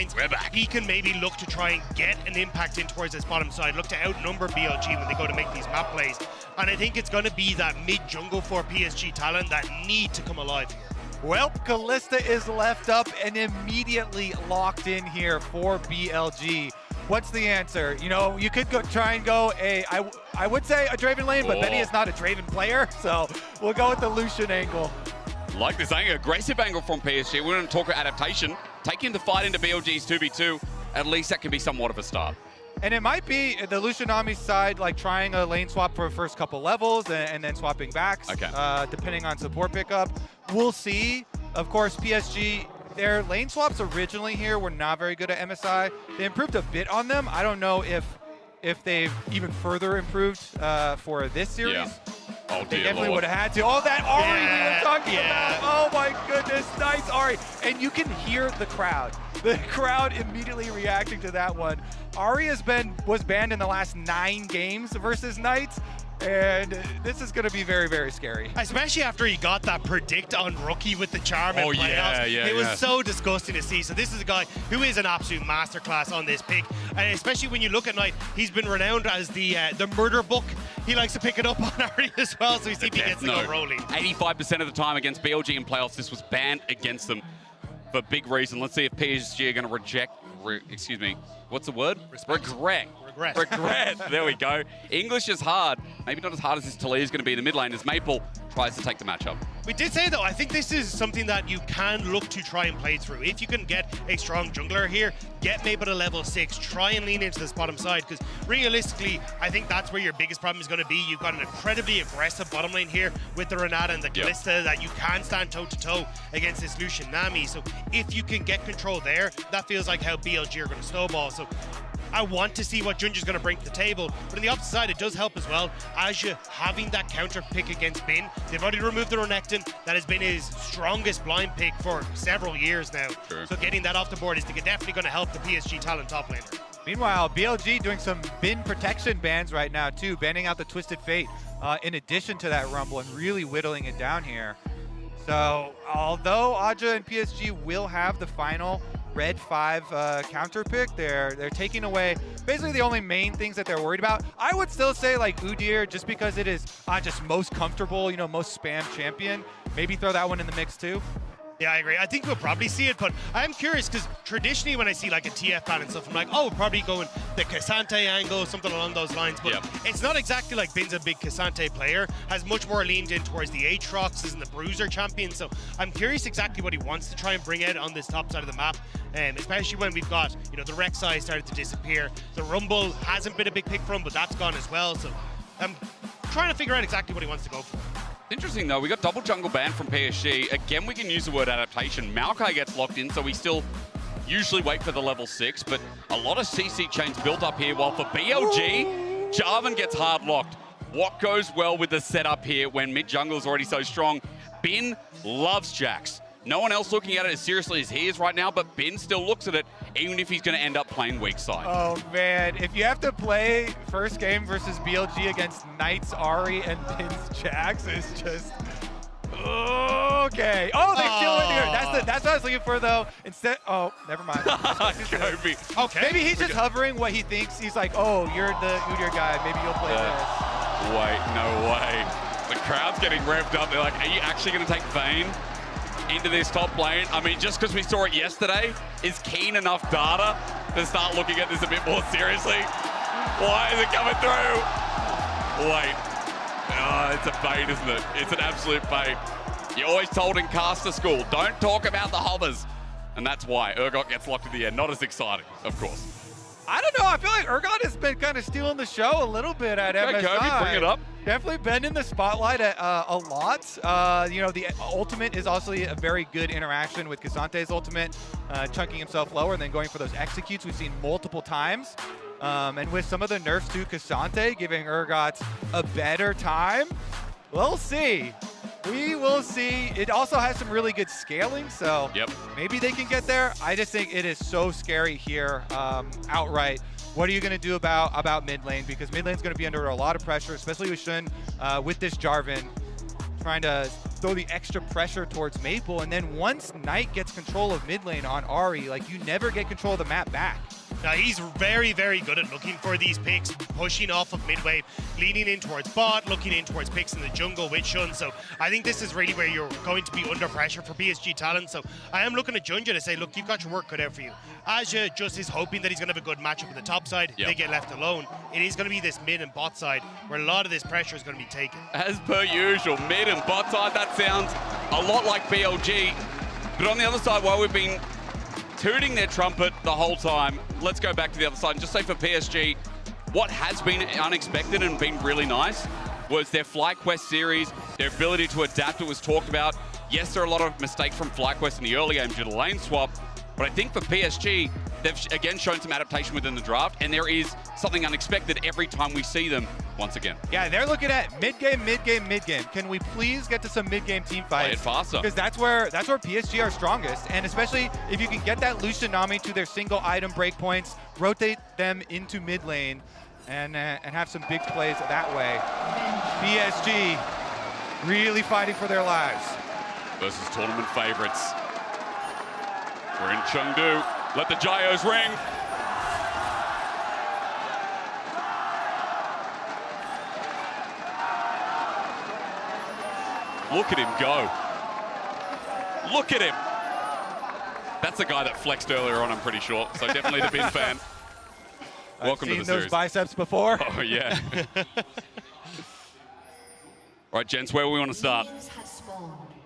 We're back. He can maybe look to try and get an impact in towards his bottom side, look to outnumber BLG when they go to make these map plays. And I think it's going to be that mid-jungle for PSG talent that need to come alive here. Well, Kalista is left up and immediately locked in here for BLG. What's the answer? You know, you could try and go I would say a Draven lane, but Benny is not a Draven player, so we'll go with the Lucian angle. Like this angle, aggressive angle from PSG. We're going to talk about adaptation. Taking the fight into BLG's 2v2, at least that can be somewhat of a start. And it might be the Lucianami's side, like trying a lane swap for the first couple levels and then swapping backs, depending on support pickup. We'll see. Of course, PSG, their lane swaps originally here were not very good at MSI. They improved a bit on them. I don't know if they've even further improved for this series. Yeah. Oh, they definitely would have had to. Oh, that Ari we were talking about. Oh my goodness, nice Ari. And you can hear the crowd. The crowd immediately reacting to that one. Ari was banned in the last 9 games versus Knights. And this is going to be very, very scary. Especially after he got that predict on Rookie with the charm in playoffs. It was so disgusting to see. So this is a guy who is an absolute masterclass on this pick. And especially when you look at Knight, he's been renowned as the murder book. He likes to pick it up on Ari as well, so we see if he gets to go rolling. 85% of the time against BLG in playoffs, this was banned against them for big reason. Let's see if PSG are going to reject, excuse me, what's the word? Regret. There we go. English is hard. Maybe not as hard as this Talia is going to be in the mid lane as Maple tries to take the matchup. We did say, though, I think this is something that you can look to try and play through. If you can get a strong jungler here, get Maple to level 6, try and lean into this bottom side, because realistically, I think that's where your biggest problem is going to be. You've got an incredibly aggressive bottom lane here with the Renata and the Kalista that you can stand toe-to-toe against this Lucian Nami. So if you can get control there, that feels like how BLG are going to snowball. So I want to see what Junji's going to bring to the table, but on the opposite side, it does help as well. Aja having that counter pick against Bin. They've already removed the Renekton. That has been his strongest blind pick for several years now. Sure. So getting that off the board is definitely going to help the PSG talent top laner. Meanwhile, BLG doing some bin protection bans right now too, banning out the Twisted Fate in addition to that Rumble and really whittling it down here. So although Aja and PSG will have the final Red 5 counter pick, they're taking away basically the only main things that they're worried about. I would still say like Udyr, just because it is just most comfortable, you know, most spam champion. Maybe throw that one in the mix too. Yeah, I agree. I think we'll probably see it, but I'm curious because traditionally when I see like a TF ban and stuff, I'm like, oh, we're probably going the Cassante angle, something along those lines. But it's not exactly like Bin's a big Cassante player, has much more leaned in towards the Aatroxes and the Bruiser champion. So I'm curious exactly what he wants to try and bring out on this top side of the map. Especially when we've got, you know, the Rek'Sai started to disappear. The Rumble hasn't been a big pick for him, but that's gone as well. So I'm trying to figure out exactly what he wants to go for. Interesting though, we got double jungle ban from PSG. Again, we can use the word adaptation. Maokai gets locked in, so we still usually wait for the level 6, but a lot of CC chains built up here, while for BLG, Jarvan gets hard locked. What goes well with the setup here when mid jungle is already so strong? Bin loves Jax. No one else looking at it as seriously as he is right now, but Ben still looks at it, even if he's going to end up playing weak side. Oh, man. If you have to play first game versus BLG against Knights, Ari, and Ben's Jax, it's just... Okay. Oh, they still went here. That's what I was looking for, though. Instead... Oh, never mind. Kobe. Okay. Maybe he's just hovering what he thinks. He's like, oh, you're the Udyr guy. Maybe you'll play this. Wait, no way. The crowd's getting revved up. They're like, are you actually going to take Vayne into this top lane? I mean, just because we saw it yesterday, is Keen enough data to start looking at this a bit more seriously? Why is it coming through? Wait. Oh, it's a bait, isn't it? It's an absolute bait. You're always told in caster school, don't talk about the hovers. And that's why Urgot gets locked in the end. Not as exciting, of course. I don't know. I feel like Urgot has been kind of stealing the show a little bit at MSI. Kobe, bring it up. Definitely been in the spotlight a lot. You know, the ultimate is also a very good interaction with Cassante's ultimate, chunking himself lower and then going for those executes we've seen multiple times. And with some of the nerfs to Cassante giving Urgot a better time, we'll see. We will see. It also has some really good scaling, so maybe they can get there. I just think it is so scary here outright. What are you going to do about mid lane? Because mid lane's going to be under a lot of pressure, especially with Shun, with this Jarvan, trying to throw the extra pressure towards Maple, and then once Knight gets control of mid lane on Ahri, like, you never get control of the map back. Now, he's very, very good at looking for these picks, pushing off of mid-wave, leaning in towards bot, looking in towards picks in the jungle with Shun. So I think this is really where you're going to be under pressure for PSG talent. So I am looking at Junja to say, look, you've got your work cut out for you. Aja just is hoping that he's going to have a good matchup on the top side. Yep. They get left alone. It is going to be this mid and bot side where a lot of this pressure is going to be taken. As per usual, mid and bot side, that sounds a lot like BLG. But on the other side, while we've been tooting their trumpet the whole time, let's go back to the other side and just say for PSG, what has been unexpected and been really nice was their FlyQuest series, their ability to adapt. It was talked about. Yes, there are a lot of mistakes from FlyQuest in the early game due to lane swap, but I think for PSG, they've again shown some adaptation within the draft, and there is something unexpected every time we see them once again. Yeah, they're looking at mid-game, mid-game, mid-game. Can we please get to some mid-game team fights? Play it faster. Because that's where PSG are strongest, and especially if you can get that Lucian Nami to their single item breakpoints, rotate them into mid lane, and have some big plays that way. PSG really fighting for their lives. Versus tournament favorites. We're in Chengdu. Let the gyros ring. Look at him go. Look at him. That's the guy that flexed earlier on, I'm pretty sure. So definitely the Bin fan. Welcome to the series. I've seen those biceps before. Oh, yeah. All right, gents, where we want to start?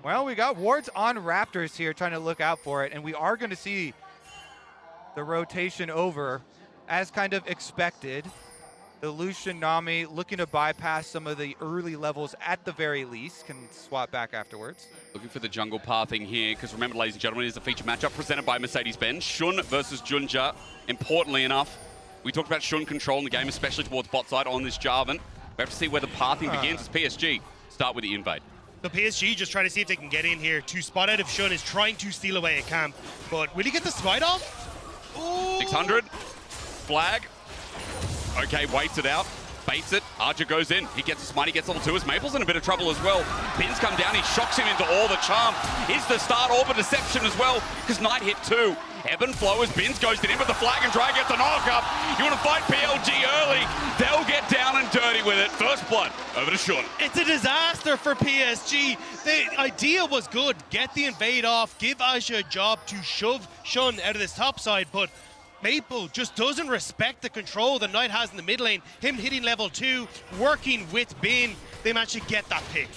Well, we got wards on Raptors here trying to look out for it, and we are going to see the rotation over as kind of expected. The Lucian Nami looking to bypass some of the early levels at the very least, can swap back afterwards. Looking for the jungle pathing here, because remember, ladies and gentlemen, it is a feature matchup presented by Mercedes-Benz. Shun versus Junja. Importantly enough, we talked about Shun controlling the game, especially towards bot side on this Jarvan. We have to see where the pathing begins as PSG start with the invade. The PSG just trying to see if they can get in here. To spot out if Shun is trying to steal away a camp. But will he get the smite off? Ooh. 600. Flag. Okay, waits it out. Baits it. Archer goes in. He gets a smite. He gets level 2 as Maple's in a bit of trouble as well. Bin's come down. He shocks him into all the charm. Is the start all the deception as well, because Knight hit 2. Ebb and flow as Bin's goes in, but the flag and drag gets a knock-up. You want to fight BLG early, they'll get down and dirty with it. First blood over to Shun. It's a disaster for PSG. The idea was good. Get the invade off, give Aja a job to shove Shun out of this top side, but Maple just doesn't respect the control that Knight has in the mid lane. Him hitting level 2, working with Bin, they managed to get that pick.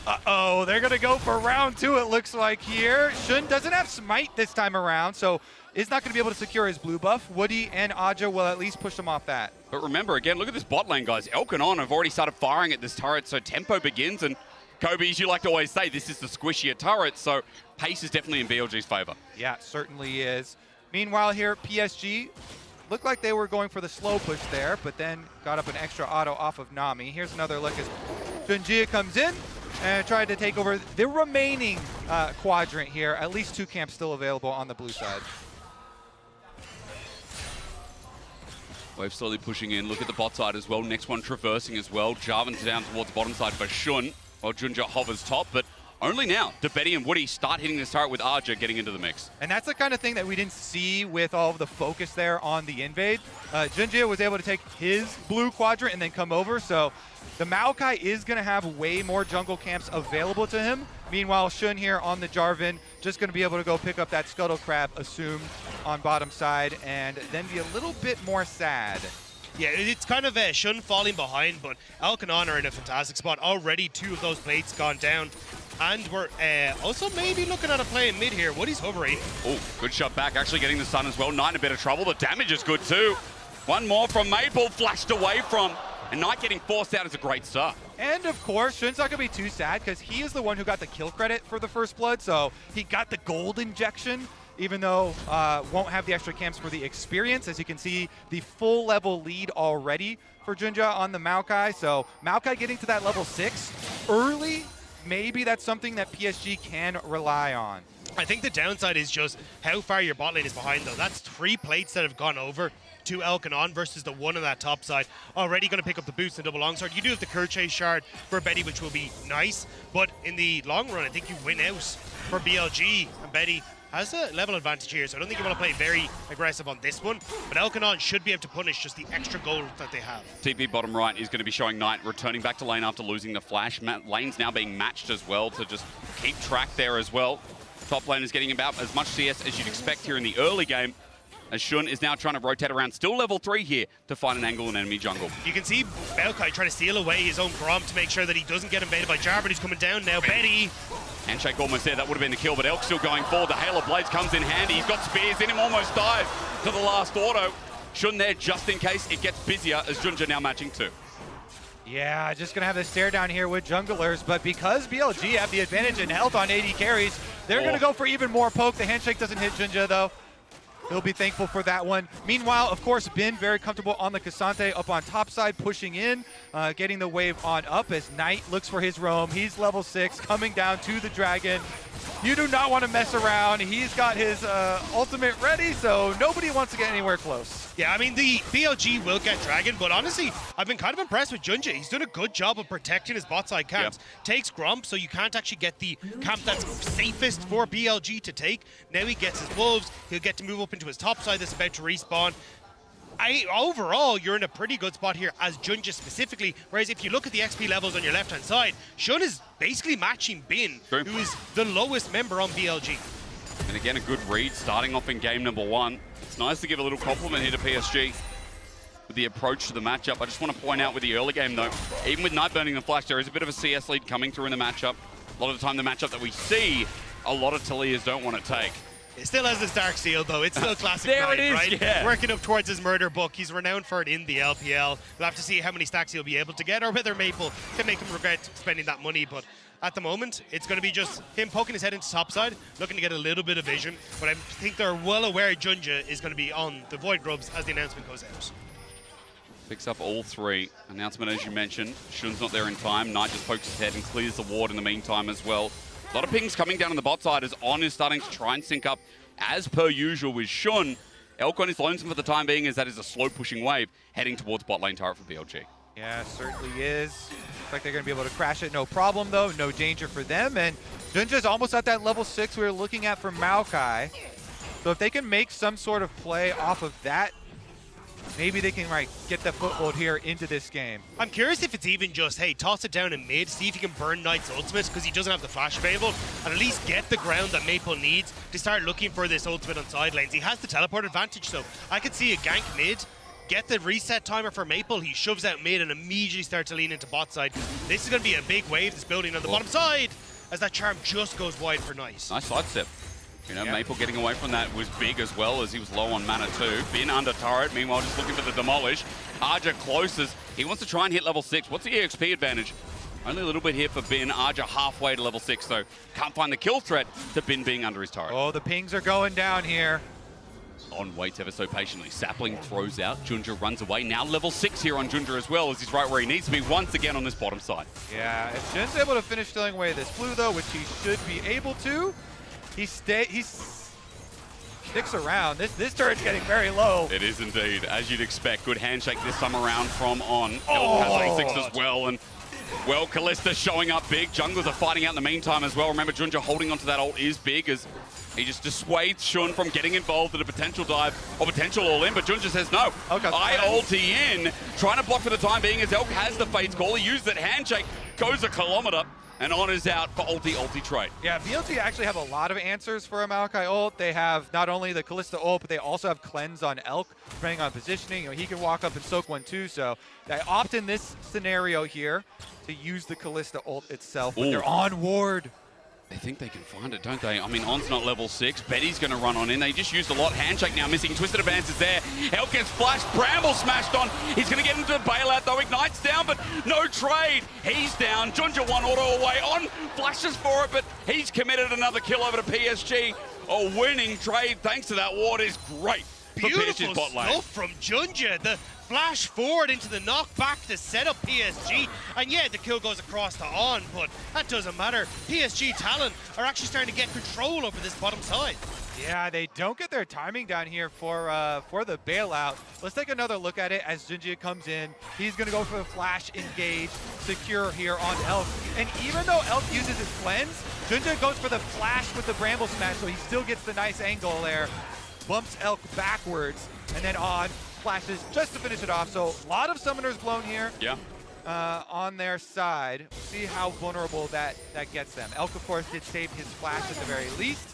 Uh-oh, they're going to go for round 2, it looks like here. Shun doesn't have smite this time around, so is not going to be able to secure his blue buff. Woody and Aja will at least push him off that. But remember, again, look at this bot lane, guys. Elk and On have already started firing at this turret, so tempo begins, and Kobe, as you like to always say, this is the squishier turret, so pace is definitely in BLG's favor. Yeah, certainly is. Meanwhile here, PSG looked like they were going for the slow push there, but then got up an extra auto off of Nami. Here's another look as Junjia comes in and tried to take over the remaining quadrant here. At least 2 camps still available on the blue side. Wave slowly pushing in. Look at the bot side as well. Next one traversing as well. Jarvan's down towards the bottom side for Shun, while Junja hovers top, but only now do Betty and Woody start hitting this turret with Aja getting into the mix. And that's the kind of thing that we didn't see with all of the focus there on the invade. Junjia was able to take his blue quadrant and then come over, so the Maokai is going to have way more jungle camps available to him. Meanwhile, Shun here on the Jarvan, just going to be able to go pick up that Scuttle Crab assumed on bottom side and then be a little bit more sad. Yeah, it's kind of Shun falling behind, but Alkanon are in a fantastic spot. Already 2 of those plates gone down. And we're also maybe looking at a play in mid here. Woody's hovering. Oh, good shot back. Actually getting the stun as well. Knight in a bit of trouble. The damage is good too. One more from Maple, flashed away from. And Knight getting forced out is a great start. And of course, Shun's not going to be too sad because he is the one who got the kill credit for the first blood. So he got the gold injection, even though won't have the extra camps for the experience. As you can see, the full level lead already for Junja on the Maokai. So Maokai getting to that level 6 early, maybe that's something that PSG can rely on. I think the downside is just how far your bot lane is behind, though. That's 3 plates that have gone over to Elkanon versus the 1 on that top side. Already going to pick up the boost and double longsword. You do have the Kerchase shard for Betty, which will be nice, but in the long run, I think you win out for BLG, and Betty has a level advantage here, so I don't think you want to play very aggressive on this one, but Elkanon should be able to punish just the extra gold that they have. TP bottom right is going to be showing Knight returning back to lane after losing the flash. Lane's now being matched as well to just keep track there as well. Top lane is getting about as much CS as you'd expect here in the early game, as Shun is now trying to rotate around, still level 3 here to find an angle in enemy jungle. You can see Belkai trying to steal away his own Grom to make sure that he doesn't get invaded by Jar, but he's coming down now. Betty. Handshake almost there, that would have been the kill, but Elk still going forward. The Hail of Blades comes in handy. He's got spears in him, almost dies to the last auto. Shun there just in case it gets busier, as Junja now matching 2. Yeah, just going to have the stare down here with junglers, but because BLG have the advantage in health on AD carries, they're going to go for even more poke. The handshake doesn't hit Junja, though. He'll be thankful for that one. Meanwhile, of course, Bin very comfortable on the Cassante up on top side, pushing in, getting the wave on up as Knight looks for his roam. He's level 6, coming down to the Dragon. You do not want to mess around. He's got his ultimate ready, so nobody wants to get anywhere close. Yeah, I mean, the BLG will get Dragon, but honestly, I've been kind of impressed with Junja. He's done a good job of protecting his bot side camps. Yep. Takes Grump, so you can't actually get the camp that's safest for BLG to take. Now he gets his Wolves. He'll get to move up into his top side that's about to respawn. Overall, you're in a pretty good spot here as Junja specifically, whereas if you look at the XP levels on your left-hand side, Shun is basically matching Bin, who is the lowest member on BLG. And again, a good read starting off in game number 1. It's nice to give a little compliment here to PSG with the approach to the matchup. I just want to point out with the early game, though, even with Knight burning the flash, there is a bit of a CS lead coming through in the matchup. A lot of the time, the matchup that we see, a lot of Talias don't want to take. It still has this Dark Seal, though. It's still classic there Knight, it is, right? Yeah. Working up towards his murder book. He's renowned for it in the LPL. We'll have to see how many stacks he'll be able to get, or whether Maple can make him regret spending that money. But at the moment, it's going to be just him poking his head into topside, looking to get a little bit of vision. But I think they're well aware Junja is going to be on the Void Grubs as the announcement goes out. Picks up all 3. Announcement, as you mentioned. Shun's not there in time. Knight just pokes his head and clears the ward in the meantime as well. A lot of pings coming down on the bot side as On is starting to try and sync up as per usual with Shun. Elk on his lonesome for the time being, as that is a slow pushing wave heading towards bot lane turret for BLG. Yeah, certainly is. Looks like they're going to be able to crash it, no problem though, no danger for them. And Junja's almost at that level 6 we were looking at for Maokai. So if they can make some sort of play off of that, maybe they can get the foothold here into this game. I'm curious if it's even just, hey, toss it down in mid, see if you can burn Knight's ultimate because he doesn't have the flash available, and at least get the ground that Maple needs to start looking for this ultimate on side lanes. He has the teleport advantage, so I could see a gank mid, get the reset timer for Maple, he shoves out mid and immediately starts to lean into bot side. This is going to be a big wave that's building on the bottom side as that charm just goes wide for Nice. Nice sidestep. You know, Maple getting away from that was big as well, as he was low on mana too. Bin under turret, meanwhile just looking for the demolish. Arja closes. He wants to try and hit level 6. What's the EXP advantage? Only a little bit here for Bin. Arja halfway to level 6, though. Can't find the kill threat to Bin being under his turret. Oh, the pings are going down here. On waits ever so patiently. Sapling throws out. Junja runs away. Now level 6 here on Junja as well, as he's right where he needs to be once again on this bottom side. Yeah, if Jin's able to finish stealing away this blue, though, which he should be able to, he sticks around. This turret's getting very low. It is indeed, as you'd expect. Good handshake this time around from On. Elk has level 6 as well, and well, Kalista showing up big. Junglers are fighting out in the meantime as well. Remember, Junja holding onto that ult is big, as he just dissuades Shun from getting involved in a potential dive or potential all-in, but Junja says no. Okay. I ulti in, trying to block for the time being as Elk has the Fate's Call. He used that handshake, goes a kilometer, and On is out for ulti trade. Yeah, BLG actually have a lot of answers for a Maokai ult. They have not only the Kalista ult, but they also have cleanse on Elk, depending on positioning. You know, he can walk up and soak one too, so they opt in this scenario here to use the Kalista ult itself, but they're on ward. They think they can find it, don't they? I mean, On's not level 6. Betty's going to run on in. They just used a lot. Handshake now missing. Twisted advances there. Elk gets flashed. Bramble smashed on. He's going to get into the bailout, though. Ignite's down, but no trade. He's down. Junja one auto away. On flashes for it, but he's committed another kill over to PSG. A winning trade, thanks to that ward, is great for Beautiful PSG's bot lane. stuff from Junja. The flash forward into the knockback to set up PSG. And yeah, the kill goes across to On, but that doesn't matter. PSG Talon are actually starting to get control over this bottom side. Yeah, they don't get their timing down here for the bailout. Let's take another look at it as Junji comes in. He's going to go for the flash engage, secure here on Elk. And even though Elk uses his cleanse, Junji goes for the flash with the Bramble Smash, so he still gets the nice angle there. Bumps Elk backwards, and then On flashes just to finish it off. So a lot of summoners blown here. Yeah. On their side. We'll see how vulnerable that gets them. Elk, of course, did save his flash at the very least.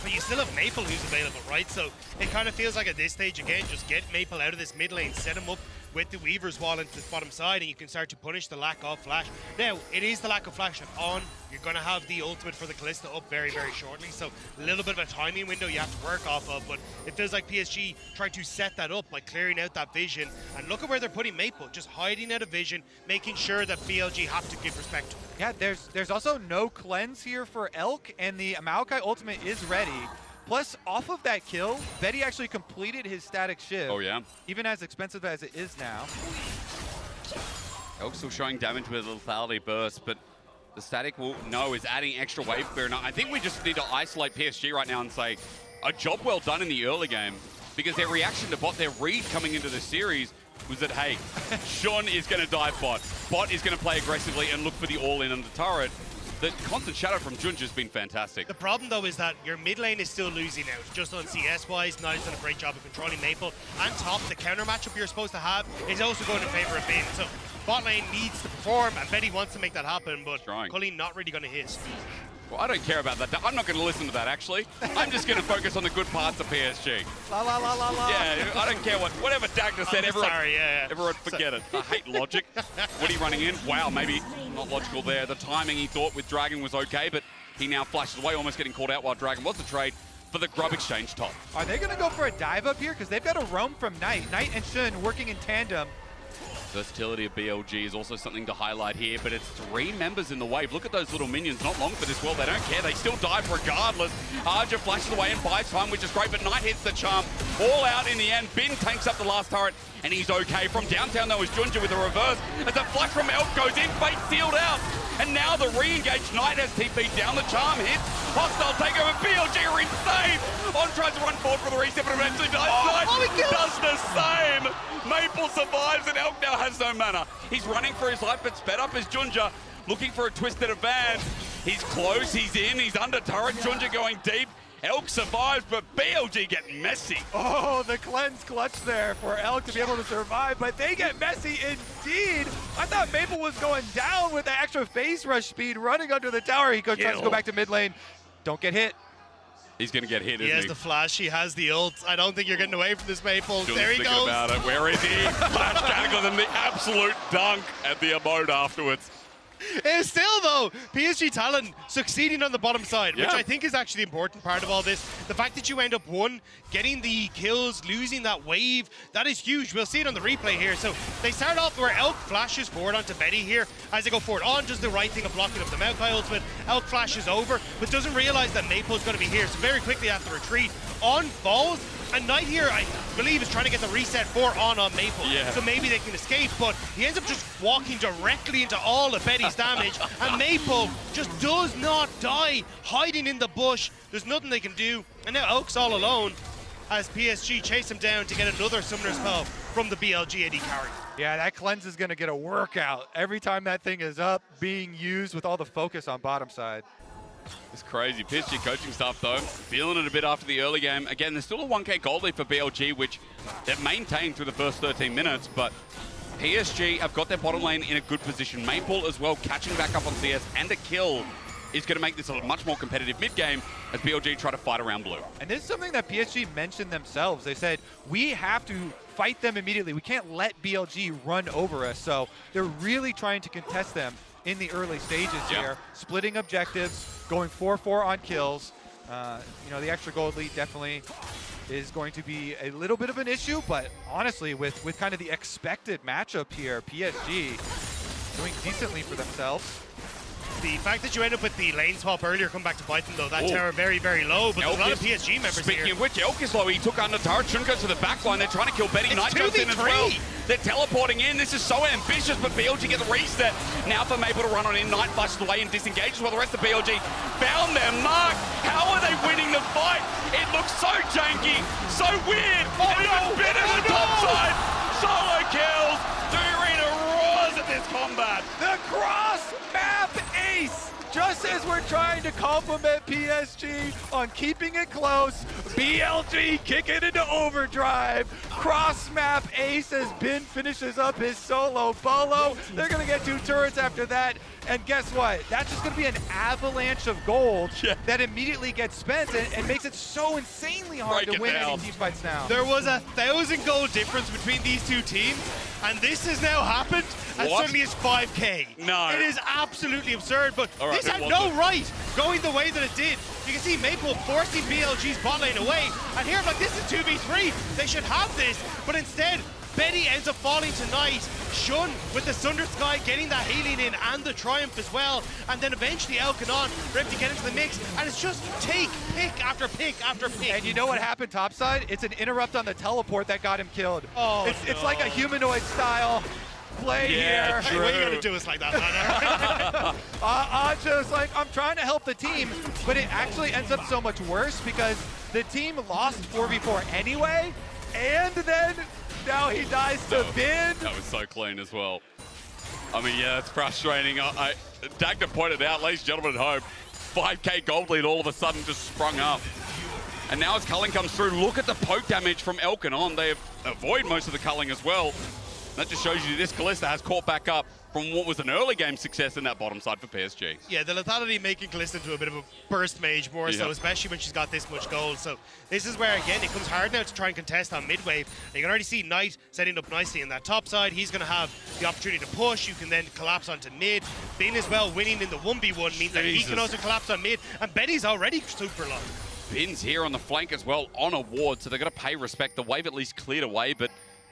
But you still have Maple who's available, right? So it kind of feels like at this stage, again, just get Maple out of this mid lane, set him up with the Weaver's Wall into the bottom side, and you can start to punish the lack of flash. Now, it is the lack of flash On. You're going to have the ultimate for the Kalista up very, very shortly, so a little bit of a timing window you have to work off of, but it feels like PSG trying to set that up by clearing out that vision. And look at where they're putting Maple, just hiding out of vision, making sure that BLG have to give respect to him. Yeah, there's also no cleanse here for Elk, and the Maokai ultimate is ready. Plus, off of that kill, Betty actually completed his static shiv. Oh, yeah. Even as expensive as it is now. Elk still showing damage with a lethality burst, but the static is adding extra wave clear. And I think we just need to isolate PSG right now and say, a job well done in the early game, because their reaction to bot, their read coming into the series was that, hey, Sean is going to dive bot. Bot is going to play aggressively and look for the all-in on the turret. The constant shadow from Junja has been fantastic. The problem, though, is that your mid lane is still losing out. Just on CS-wise, Niall's done a great job of controlling Maple. And top, the counter matchup you're supposed to have is also going in favor of Bin. So bot lane needs to perform, and Betty wants to make that happen, but Cullen not really going to hit. Well, I don't care about that. I'm not going to listen to that, actually. I'm just going to focus on the good parts of PSG. La la la la la. Yeah, I don't care whatever Dagner said. Everyone forget it. I hate logic. Woody running in. Wow, maybe not logical there. The timing he thought with Dragon was okay, but he now flashes away, almost getting called out while Dragon was the trade for the Grub exchange top. Are they going to go for a dive up here? Because they've got a roam from Knight. Knight and Shun working in tandem. Versatility of BLG is also something to highlight here, but it's 3 members in the wave. Look at those little minions, not long for this world. They don't care, they still dive regardless. Arja flashes away and buys time, which is great, but Knight hits the charm. All out in the end. Bin tanks up the last turret, and he's okay. From downtown, though, is Junja with a reverse. As a flash from Elk goes in, fate sealed out. And now the re-engage. Knight has TP down, the charm hits. Hostile takeover, BLG are insane. On tries to run forward for the reset, but eventually Knight does the same. Maple survives, and Elk now has no mana. He's running for his life, but sped up is Junja, looking for a twisted advance. He's close, he's in, he's under turret. Junja going deep. Elk survives, but BLG get messy. Oh, the cleanse clutch there for Elk to be able to survive, but they get messy indeed. I thought Maple was going down with the extra face rush speed running under the tower. He tries to go back to mid lane. Don't get hit. He's going to get hit, isn't he? He has the flash, he has the ult. I don't think you're getting away from this, Maple. Still there he goes. About it. Where is he? Flash cataclysm, the absolute dunk at the emote afterwards. It's still, though, PSG Talon succeeding on the bottom side, which Yeah. I think is actually the important part of all this. The fact that you end up getting the kills, losing that wave, that is huge. We'll see it on the replay here. So they start off where Elk flashes forward onto Betty here. As they go forward, On does the right thing of blocking up the Maokai ultimate. Elk flashes over, but doesn't realize that Maple's going to be here. So very quickly after retreat, On falls. And Knight here, I believe, is trying to get the reset for on Maple. Yeah. So maybe they can escape, but he ends up just walking directly into all of Betty's damage. And Maple just does not die, hiding in the bush. There's nothing they can do. And now Oak's all alone as PSG chase him down to get another summoner spell from the BLG AD carry. Yeah, that cleanse is going to get a workout every time that thing is up, being used with all the focus on bottom side. It's crazy. PSG coaching staff, though, feeling it a bit after the early game. Again, there's still a 1K gold lead for BLG, which they've maintained through the first 13 minutes, but PSG have got their bottom lane in a good position. Maple as well, catching back up on CS, and a kill is going to make this a much more competitive mid-game as BLG try to fight around blue. And this is something that PSG mentioned themselves. They said, we have to fight them immediately. We can't let BLG run over us. So they're really trying to contest them in the early stages here, splitting objectives, going 4-4 on kills. You know, the extra gold lead definitely is going to be a little bit of an issue, but honestly, with kind of the expected matchup here, PSG doing decently for themselves. The fact that you end up with the lane swap earlier come back to bite them though. That tower very, very low, but there's a lot of PSG members Speaking here. of which, Elk is low. He took on the turret. Shouldn't go to the back line. They're trying to kill Betty. Knight goes in as well. They're teleporting in. This is so ambitious, but BLG get the reset. Now for Maple to run on in. Knight flashes away and disengages while the rest of BLG found their mark. How are they winning the fight? It looks so janky, so weird. And even better on the top side. Solo kills. Dorina roars at this combat. The cross map ace! Just as we're trying to compliment PSG on keeping it close, BLG kicking into overdrive. Cross map ace as Bin finishes up his solo bolo. They're gonna get 2 turrets after that. And guess what? That's just gonna be an avalanche of gold that immediately gets spent and makes it so insanely hard to win any team fights now. There was 1,000 gold difference between these two teams, and this has now happened, and suddenly it's 5k. No. It is absolutely absurd, but All right, this had no right going the way that it did. You can see Maple forcing BLG's bot lane away, and here I'm like, this is 2v3. They should have this, but instead, Betty ends up falling to Knight. Shun with the Sunder Sky getting that healing in and the Triumph as well. And then eventually Elkanon ready to get into the mix. And it's just pick after pick after pick. And you know what happened topside? It's an interrupt on the teleport that got him killed. Oh, it's like a humanoid style play here. Hey, what are you going to do us like that, man? Aja's like, I'm trying to help the team, but it actually ends up so much worse because the team lost 4v4 anyway, and then now he dies to Bin. That was so clean as well. I mean, yeah, it's frustrating. Dagda pointed out, ladies and gentlemen at home, 5k gold lead all of a sudden just sprung up. And now as culling comes through, look at the poke damage from Elkanon. They avoid most of the culling as well. That just shows you this Kalista has caught back up from what was an early game success in that bottom side for PSG. Yeah, the lethality making Kalista into a bit of a burst mage more so, especially when she's got this much gold. So this is where, again, it comes hard now to try and contest on mid-wave. And you can already see Knight setting up nicely in that top side. He's going to have the opportunity to push. You can then collapse onto mid. Bin as well winning in the 1v1 means that he can also collapse on mid. And Betty's already super low. Bin's here on the flank as well on a ward, so they're going to pay respect. The wave at least cleared away, but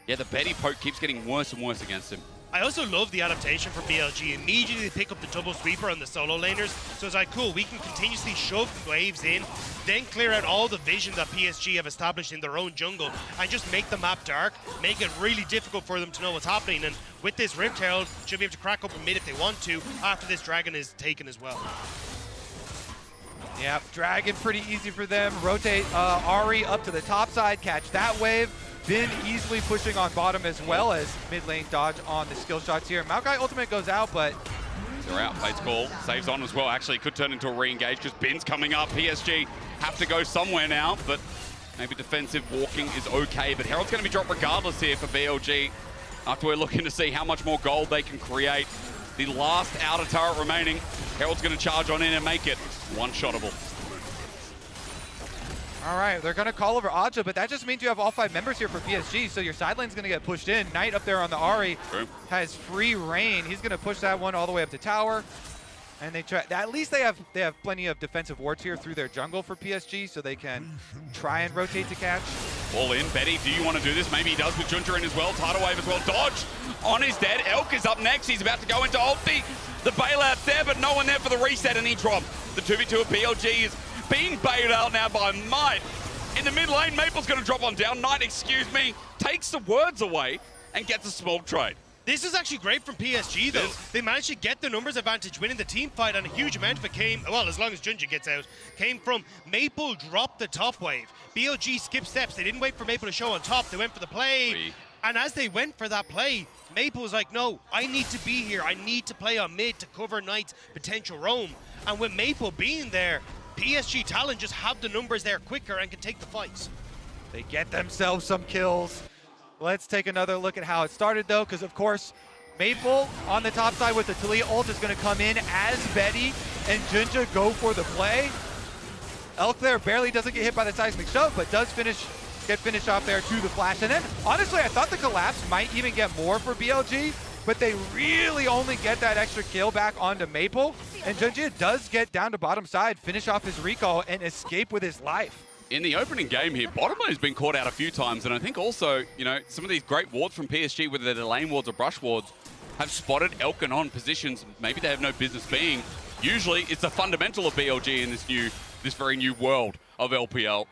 yeah, the Betty poke keeps getting worse and worse against him. I also love the adaptation from BLG. Immediately they pick up the double sweeper on the solo laners. So it's like, cool, we can continuously shove waves in, then clear out all the vision that PSG have established in their own jungle and just make the map dark, make it really difficult for them to know what's happening. And with this Rift Herald, should be able to crack open mid if they want to after this Dragon is taken as well. Yeah, Dragon pretty easy for them. Rotate Ari up to the top side, catch that wave. Bin easily pushing on bottom as well as mid lane dodge on the skill shots here. Maokai ultimate goes out, but they're out. Fate's call. Saves on as well. Actually, could turn into a re-engage because Bin's coming up. PSG have to go somewhere now, but maybe defensive walking is okay. But Herald's going to be dropped regardless here for BLG after we're looking to see how much more gold they can create. The last outer turret remaining. Herald's going to charge on in and make it one-shottable. All right, they're going to call over Aja, but that just means you have all 5 members here for PSG, so your side lane's going to get pushed in. Knight up there on the Ari has free reign. He's going to push that one all the way up to tower. And they try, at least they have plenty of defensive wards here through their jungle for PSG, so they can try and rotate to catch. All in. Betty, do you want to do this? Maybe he does with Junta in as well. Tidal wave as well. Dodge on his dead. Elk is up next. He's about to go into ulti. The bailout's there, but no one there for the reset, and he dropped. The 2v2 of BLG is being bailed out now by Might. In the mid lane, Maple's going to drop on down. Knight, excuse me, takes the words away and gets a small trade. This is actually great from PSG, though. They managed to get the numbers advantage winning the team fight, and a huge amount of it came, well, as long as Junja gets out, came from Maple dropped the top wave. BLG skipped steps. They didn't wait for Maple to show on top. They went for the play. And as they went for that play, Maple was like, no, I need to be here. I need to play on mid to cover Knight's potential roam. And with Maple being there, PSG Talon just have the numbers there quicker and can take the fights. They get themselves some kills. Let's take another look at how it started, though, because, of course, Maple on the top side with the Talia ult is going to come in as Betty and Junja go for the play. Elk there barely doesn't get hit by the seismic shove, but does get finished off there to the flash. And then, honestly, I thought the collapse might even get more for BLG, but they really only get that extra kill back onto Maple. And Junja does get down to bottom side, finish off his recall, and escape with his life. In the opening game here, bottom lane has been caught out a few times, and I think also, you know, some of these great wards from PSG, whether they're lane wards or brush wards, have spotted Elkanon positions maybe they have no business being, usually it's the fundamental of BLG in this very new world of LPL.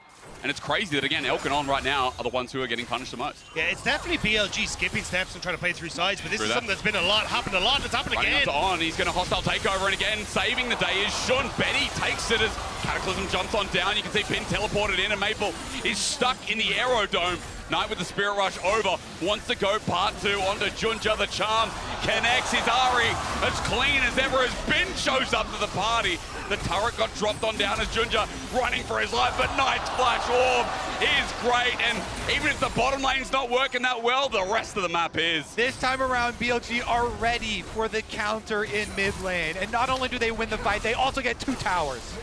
And it's crazy that, again, Elk and On right now are the ones who are getting punished the most. Yeah, it's definitely BLG skipping steps and trying to play through sides, but this is something that's been happened a lot. It's happened Running again. up to On, he's going to hostile takeover, and again, saving the day is Shun. Betty takes it as Cataclysm jumps on down. You can see Bin teleported in, and Maple is stuck in the Aerodome. Knight with the Spirit Rush over, wants to go part 2 onto Junja. The Charm connects his Ari as clean as ever as Bin shows up to the party. The turret got dropped on down as Junja running for his life, but Knight's Flash Orb is great, and even if the bottom lane's not working that well, the rest of the map is. This time around, BLG are ready for the counter in mid lane, and not only do they win the fight, they also get 2 towers.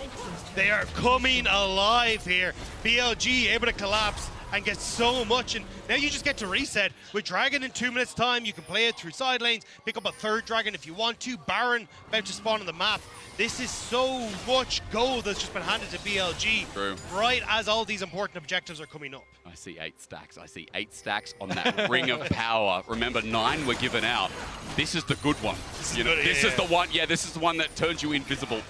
They are coming alive here. BLG able to collapse and get so much, and now you just get to reset. With Dragon in 2 minutes time, you can play it through side lanes, pick up a 3rd Dragon if you want to. Baron about to spawn on the map. This is so much gold that's just been handed to BLG. True. Right as all these important objectives are coming up. I see 8 stacks. I see 8 stacks on that Ring of Power. Remember, 9 were given out. This is the good one. This is the one. Yeah, this is the one that turns you invisible.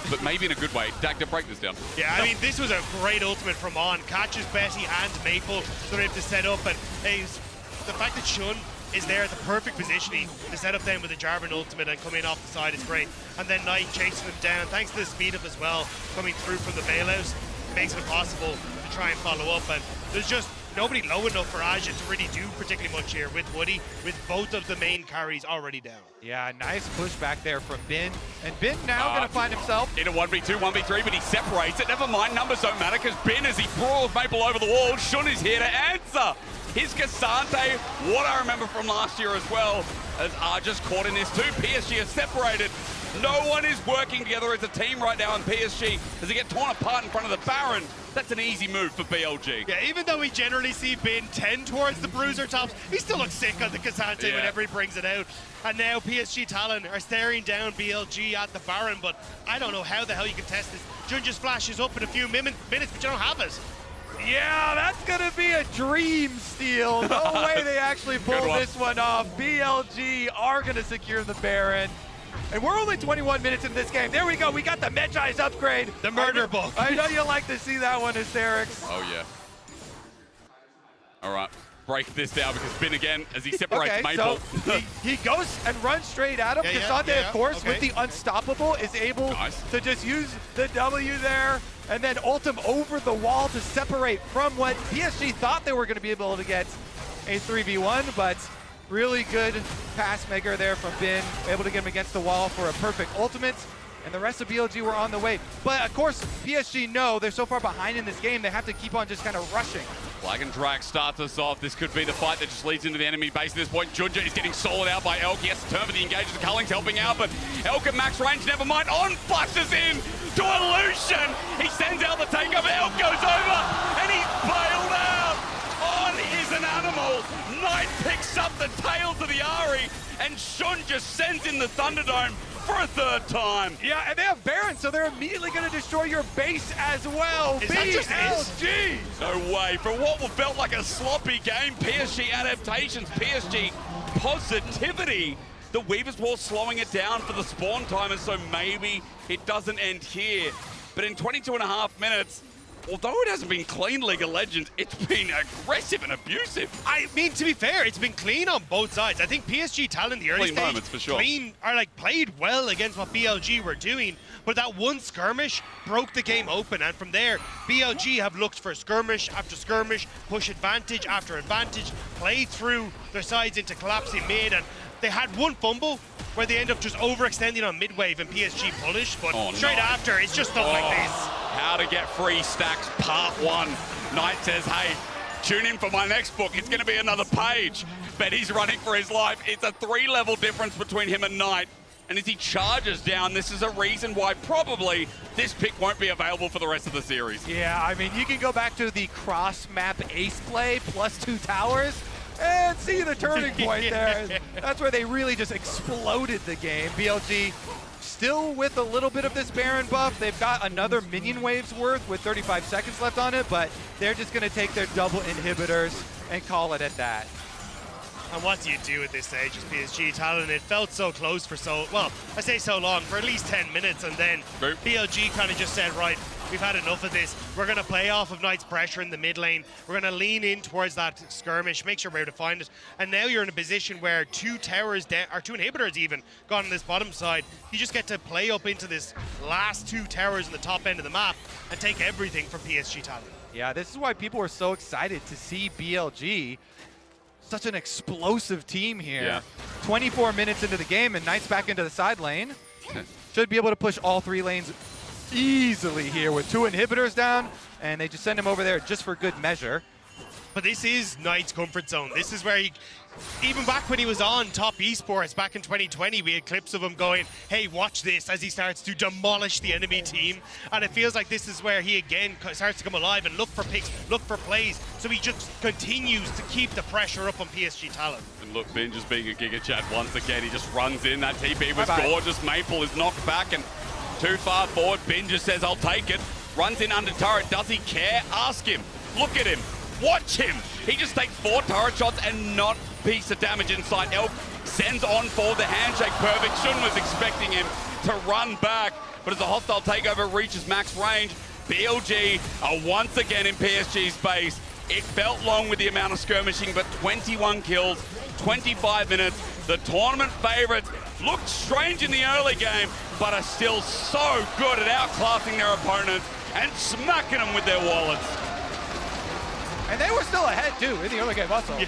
But maybe in a good way. Dag, to break this down. Yeah, I mean, this was a great ultimate from On. Catches Betty and Maple, so they have to set up. And hey, the fact that Shun is there at the perfect positioning to set up them with a Jarvan ultimate and come in off the side is great. And then Knight chasing them down, thanks to the speed up as well, coming through from the bailout, makes it impossible to try and follow up. And there's just nobody low enough for Aja to really do particularly much here with Woody, with both of the main carries already down. Yeah, nice push back there from Bin. And Bin now going to find himself in a 1v2, 1v3, but he separates it. Never mind, numbers don't matter, because Bin, as he brawls Maple over the wall, Shun is here to answer. His Cassante, what I remember from last year as well, as Arja's caught in this too. PSG is separated. No one is working together as a team right now in PSG as they get torn apart in front of the Baron. That's an easy move for BLG. Yeah, even though we generally see Bin tend towards the bruiser tops, he still looks sick on the Cassante whenever he brings it out. And now PSG Talon are staring down BLG at the Baron, but I don't know how the hell you can test this. Junja's flash is up in a few minutes, but you don't have it. Yeah, that's going to be a dream steal. No way they actually pull this one off. BLG are going to secure the Baron. And we're only 21 minutes in this game. There we go. We got the Medjai's upgrade. The murder book. I know you like to see that one, Asterix. Oh, yeah. All right. Break this down because Bin again, as he separates Maple. So he goes and runs straight at him. Cassante, of course, with the Unstoppable, is able to just use the W there and then ult him over the wall to separate from what PSG thought they were going to be able to get a 3v1, but really good pass maker there from Bin, able to get him against the wall for a perfect ultimate, and the rest of BLG were on the way. But of course, PSG know they're so far behind in this game, they have to keep on just kind of rushing. Flag and Drag starts us off. This could be the fight that just leads into the enemy base at this point. Junja is getting soloed out by Elk. He has to turn for the engagement. Culling's helping out, but Elk at max range, never mind. On flashes in to Illusion. He sends out the takeover. Elk goes over, and he's bailed out. On is an animal. Knight picks up the tails of the Ari, and Shun just sends in the Thunderdome for a 3rd time. Yeah, and they have Baron, so they're immediately going to destroy your base as well. Is that just BLG! No way. For what felt like a sloppy game, PSG adaptations, PSG positivity. The Weaver's Wall slowing it down for the spawn time, and so maybe it doesn't end here. But in 22.5 minutes, although it hasn't been clean League of Legends, it's been aggressive and abusive. I mean, to be fair, it's been clean on both sides. I think PSG Talon, the early Clean stage, moments, for sure. played well against what BLG were doing, but that one skirmish broke the game open, and from there, BLG have looked for skirmish after skirmish, push advantage after advantage, played through their sides into collapsing mid, and they had one fumble where they end up just overextending on mid wave and PSG punished, but straight after, it's just stuff like this. How to get free stacks, part 1. Knight says, hey, tune in for my next book. It's going to be another page. But he's running for his life. It's a 3-level difference between him and Knight. And as he charges down, this is a reason why probably this pick won't be available for the rest of the series. Yeah, I mean, you can go back to the cross-map ace play plus 2 towers and see the turning point there. That's where they really just exploded the game. BLG still with a little bit of this Baron buff. They've got another minion wave's worth with 35 seconds left on it, but they're just going to take their double inhibitors and call it at that. And what do you do at this stage as PSG Talon? It felt so close for well, I say so long, for at least 10 minutes, and then Boop. BLG kind of just said, right, we've had enough of this. We're going to play off of Knight's pressure in the mid lane. We're going to lean in towards that skirmish, make sure we're able to find it. And now you're in a position where 2 towers down, or 2 inhibitors even, gone on this bottom side. You just get to play up into this last 2 towers in the top end of the map and take everything from PSG Talon. Yeah, this is why people were so excited to see BLG. Such an explosive team here. Yeah. 24 minutes into the game, and Knight's back into the side lane. Should be able to push all 3 lanes easily here with 2 inhibitors down, and they just send him over there just for good measure. But this is Knight's comfort zone. This is where he, even back when he was on Top Esports back in 2020, we had clips of him going, hey, watch this, as he starts to demolish the enemy team. And it feels like this is where he again starts to come alive and look for picks, look for plays. So he just continues to keep the pressure up on PSG Talon. And look, Ben just being a Giga Chat once again. He just runs in. That TP was Bye-bye. gorgeous. Maple is knocked back and too far forward. Ben just says, I'll take it. Runs in under turret. Does he care? Ask him. Look at him. Watch him. He just takes 4 turret shots and not a piece of damage inside. Elk sends on for the handshake. Perfect. Shun was expecting him to run back, but as the hostile takeover reaches max range, BLG are once again in PSG's base. It felt long with the amount of skirmishing, but 21 kills, 25 minutes. The tournament favorites looked strange in the early game, but are still so good at outclassing their opponents and smacking them with their wallets. And they were still ahead, too, in the early game also.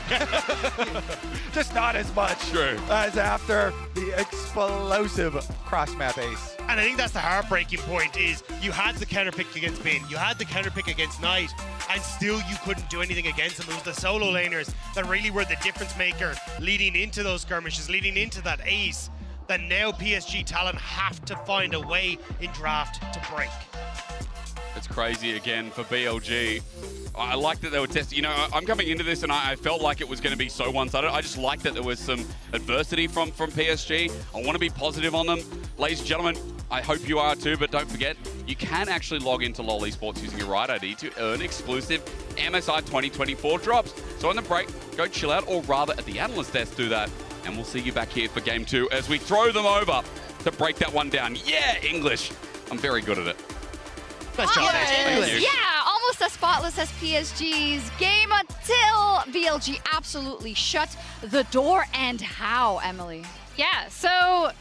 Just not as much True. as after the explosive cross-map ace. And I think that's the heartbreaking point is you had the counter pick against Bin, you had the counter pick against Knight, and still you couldn't do anything against them. It was the solo laners that really were the difference maker leading into those skirmishes, leading into that ace, that now PSG Talon have to find a way in draft to break. It's crazy again for BLG. I like that they were testing. You know, I'm coming into this and I felt like it was going to be so one-sided. I just like that there was some adversity from PSG. I want to be positive on them. Ladies and gentlemen, I hope you are too, but don't forget, you can actually log into LoL Esports using your right ID to earn exclusive MSI 2024 drops. So on the break, go chill out, or rather at the analyst desk do that, and we'll see you back here for game 2 as we throw them over to break that one down. Yeah, English. I'm very good at it. Nice job, Thank you. Yeah, almost as spotless as PSG's game until BLG absolutely shut the door. And how, Emily? Yeah, so